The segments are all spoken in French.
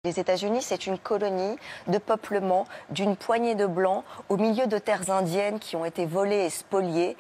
Les États-Unis, c'est une colonie de peuplement d'une poignée de Blancs au milieu de terres indiennes qui ont été volées et spoliées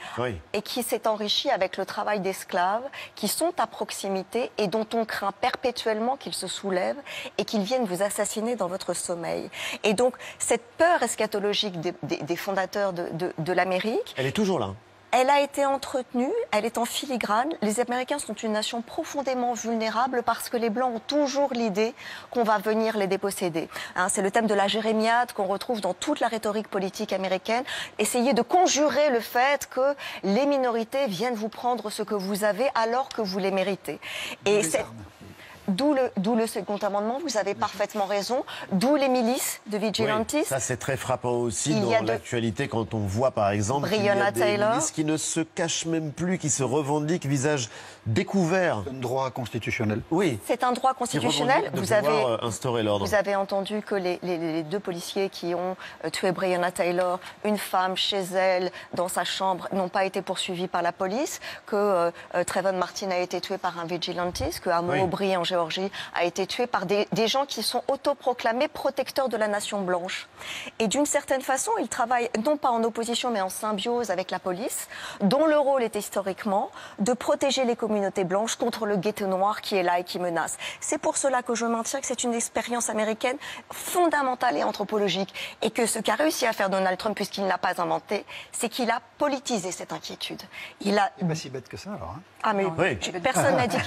et qui s'est enrichie avec le travail d'esclaves qui sont à proximité et dont on craint perpétuellement qu'ils se soulèvent et qu'ils viennent vous assassiner dans votre sommeil. Et donc, cette peur eschatologique des fondateurs de l'Amérique... Elle est toujours là. Elle a été entretenue, elle est en filigrane. Les Américains sont une nation profondément vulnérable parce que les Blancs ont toujours l'idée qu'on va venir les déposséder. Hein, c'est le thème de la jérémiade qu'on retrouve dans toute la rhétorique politique américaine. Essayez de conjurer le fait que les minorités viennent vous prendre ce que vous avez alors que vous les méritez. Et c'est... D'où le second amendement, vous avez parfaitement raison, d'où les milices de vigilantes. Oui, ça c'est très frappant aussi dans l'actualité quand on voit par exemple qu'il y a des milices qui ne se cachent même plus, qui se revendiquent visage découvert. C'est un droit constitutionnel. Oui. C'est un droit constitutionnel. Vous avez instauré l'ordre. Vous avez entendu que les deux policiers qui ont tué Breonna Taylor, une femme chez elle, dans sa chambre, n'ont pas été poursuivis par la police, que Trayvon Martin a été tué par un vigilantiste, que Amo Aubry en Géorgie a été tué par des gens qui sont autoproclamés protecteurs de la nation blanche. Et d'une certaine façon, ils travaillent non pas en opposition mais en symbiose avec la police, dont le rôle est historiquement de protéger les communautés blanches contre le ghetto noir qui est là et qui menace. C'est pour cela que je maintiens que c'est une expérience américaine fondamentale et anthropologique. Et que ce qu'a réussi à faire Donald Trump, puisqu'il ne l'a pas inventé, c'est qu'il a politisé cette inquiétude. Il n'est pas si bête que ça alors. Hein. Ah mais personne n'a dit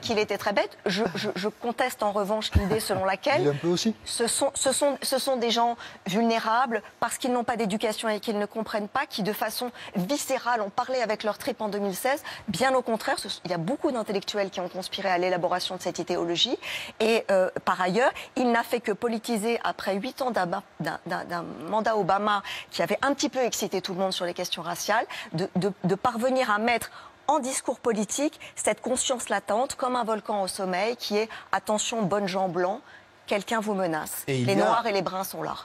qu'il était très bête. Je conteste en revanche l'idée selon laquelle un peu aussi. Ce sont des gens vulnérables parce qu'ils n'ont pas d'éducation et qu'ils ne comprennent pas, qui de façon viscérale ont parlé avec leur tripes en 2016. Bien au contraire, il y a beaucoup d'intellectuels qui ont conspiré à l'élaboration de cette idéologie. Et par ailleurs, il n'a fait que politiser après 8 ans d'un mandat Obama qui avait un petit peu excité tout le monde sur les questions raciales, de parvenir à mettre en discours politique cette conscience latente comme un volcan au sommeil qui est « attention, bonnes gens blancs, quelqu'un vous menace ». Les noirs et les bruns sont là.